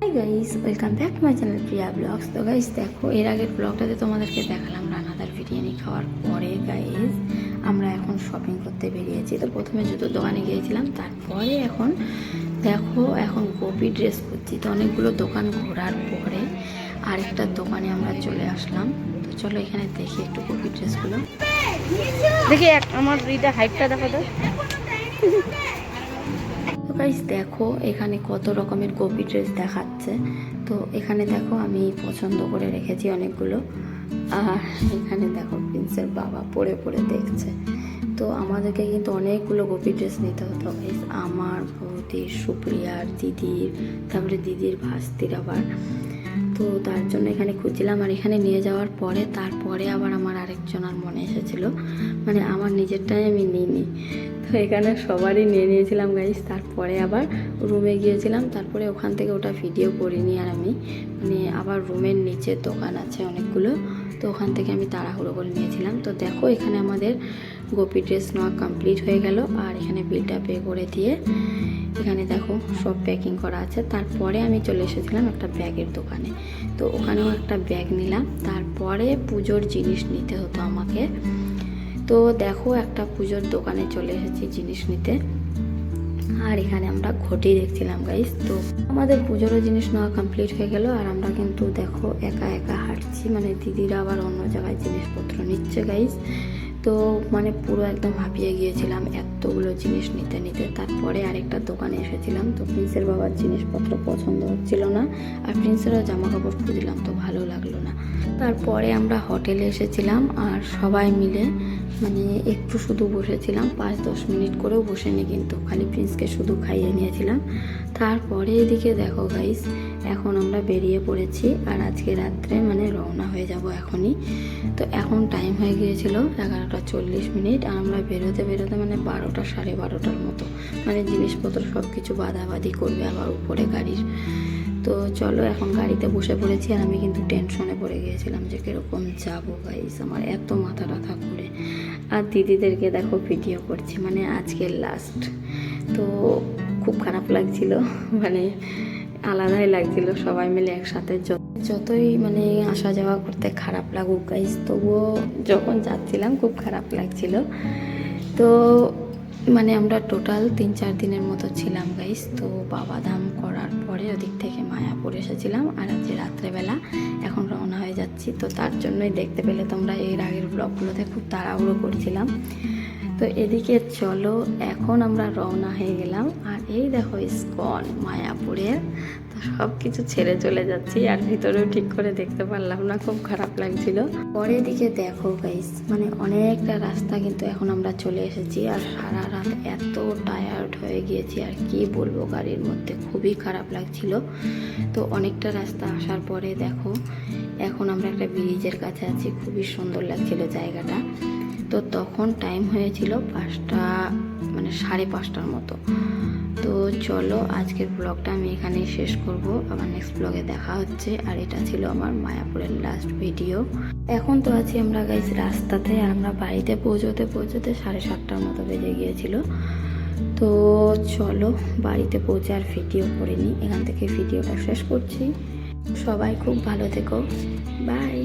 High guys, welcome back to my channel Priya blogs. তো guys দেখো, এর আগের ব্লগটাতে তোমাদেরকে দেখালাম রানাদার বিরিয়ানি খাওয়ার পরে গাইস আমরা এখন শপিং করতে বেরিয়েছি। তো প্রথমে জুতোর দোকানে গিয়েছিলাম, তারপরে এখন দেখো এখন গোপী ড্রেস করছি। তো অনেকগুলো দোকান ঘোরার পরে আরেকটা দোকানে আমরা চলে আসলাম। তো চলো এখানে দেখি একটু গোপী ড্রেসগুলো দেখি। আমার এইটা হাইটটা দেখা দাও। তো গাইস দেখো এখানে কত রকমের গোপী ড্রেস দেখাচ্ছে। তো এখানে দেখো আমি পছন্দ করে রেখেছি অনেকগুলো। আর এখানে দেখো প্রিন্সের বাবা পরে পরে দেখছে। তো আমাদেরকে কিন্তু অনেকগুলো গোপী ড্রেস নিতে হতো গাইস, আমার, বৌদির, সুপ্রিয়ার, দিদির, তারপরে দিদির ভাস্তির আবার। তো তার জন্য এখানে খুঁজছিলাম। আর এখানে নিয়ে যাওয়ার পরে তারপরে আবার আমার আরেকজনের মনে এসেছিল, মানে আমার নিজেরটাই আমি নিইনি। তো এখানে সবারই নিয়ে নিয়েছিলাম গাইস। তারপরে আবার রুমে গিয়েছিলাম, তারপরে ওখান থেকে ওটা ভিডিও করিনি। আর আমি মানে আবার রুমের নিচে দোকান আছে অনেকগুলো, তো ওখান থেকে আমি তাড়াহুড়ো করে নিয়েছিলাম। তো দেখো এখানে আমাদের গোপী ড্রেস নেওয়া কমপ্লিট হয়ে গেল। আর এখানে বিলটা পে করে দিয়ে এখানে দেখো সব প্যাকিং করা আছে। তারপরে আমি চলে এসেছিলাম একটা ব্যাগের দোকানে। তো ওখানেও একটা ব্যাগ নিলাম। তারপরে পুজোর জিনিস নিতে হতো আমাকে। তো দেখো একটা পুজোর দোকানে চলে এসেছি জিনিস নিতে। আর এখানে আমরা ঘটি দেখছিলাম গাইস। তো আমাদের পুজোরও জিনিস নেওয়া কমপ্লিট হয়ে গেল। আর আমরা কিন্তু দেখো একা একা হাঁটছি, মানে দিদিরা আবার অন্য জায়গায় জিনিসপত্র নিচ্ছে গাইস। তো মানে পুরো একদম হাঁপিয়ে গিয়েছিলাম এতগুলো জিনিস নিতে নিতে। তারপরে আরেকটা দোকানে এসেছিলাম। তো প্রিন্সের বাবার জিনিসপত্র পছন্দ হচ্ছিল না, আর প্রিন্সেরও জামা কাপড় খুঁজলাম, তো ভালো লাগলো না। তারপরে আমরা হোটেলে এসেছিলাম আর সবাই মিলে মানে একটু শুধু বসেছিলাম, 5-10 মিনিট করেও বসেনি, কিন্তু খালি প্রিন্সকে শুধু খাইয়ে নিয়েছিলাম। তারপরে এদিকে দেখো গাইস এখন আমরা বেরিয়ে পড়েছি। আর আজকে রাত্রে মানে রওনা হয়ে যাব এখনই। তো এখন টাইম হয়ে গিয়েছিল 11:40। আর আমরা বেরোতে বেরোতে মানে 12টা 12:30 মতো, মানে জিনিসপত্র সব কিছু বাঁধাবাঁধি করবে আবার উপরে গাড়ির। তো চলো এখন গাড়িতে বসে পড়েছি। আর আমি কিন্তু টেনশনে পড়ে গিয়েছিলাম যে কীরকম যাবো গাইস, আমার এত মাথা ব্যথা করে। আর দিদিদেরকে দেখো ভিডিও করছি, মানে আজকের লাস্ট। তো খুব খারাপ লাগছিল, মানে আলাদাই লাগছিল সবাই মিলে একসাথে। যতই মানে আসা যাওয়া করতে খারাপ লাগুক গাইস, তবুও যখন যাচ্ছিলাম খুব খারাপ লাগছিল। তো মানে আমরা টোটাল 3-4 দিনের মতো ছিলাম গাইস। তো বাবাধাম করার পরে ওদিক থেকে মায়াপুর এসেছিলাম। আর আজকে রাত্রেবেলা এখন রওনা হয়ে যাচ্ছি। তো তার জন্যই দেখতে পেলে তোমরা এর আগের ব্লগগুলোতে খুব তাড়াহুড়ো করছিলাম। তো এদিকে চলো এখন আমরা রওনা হয়ে গেলাম। আর এই দেখো ইসকন মায়াপুরের। তো সব কিছু ছেড়ে চলে যাচ্ছি, আর ভিতরেও ঠিক করে দেখতে পারলাম না, খুব খারাপ লাগছিল। পরের দিকে দেখো গাইস মানে অনেকটা রাস্তা কিন্তু এখন আমরা চলে এসেছি। আর সারা রাত এত টায়ার্ড হয়ে গিয়েছি আর কি বলবো, গাড়ির মধ্যে খুবই খারাপ লাগছিল। তো অনেকটা রাস্তা আসার পরে দেখো এখন আমরা একটা ব্রিজের কাছে আছি, খুবই সুন্দর লাগছিল জায়গাটা। তো তখন টাইম হয়েছিল 5টা মানে 5:30 মতো। তো চলো আজকের ব্লগটা আমি এখানেই শেষ করব, আবার নেক্সট ব্লগে দেখা হচ্ছে। আর এটা ছিল আমার মায়াপুরের লাস্ট ভিডিও। এখন তো আছি আমরা গাইস রাস্তাতে। আর আমরা বাড়িতে পৌঁছতে 7:30 মতো বেজে গিয়েছিল। তো চলো বাড়িতে পৌঁছে আর ভিডিও করিনি, এখান থেকে ভিডিওটা শেষ করছি। সবাই খুব ভালো থেকো, বাই।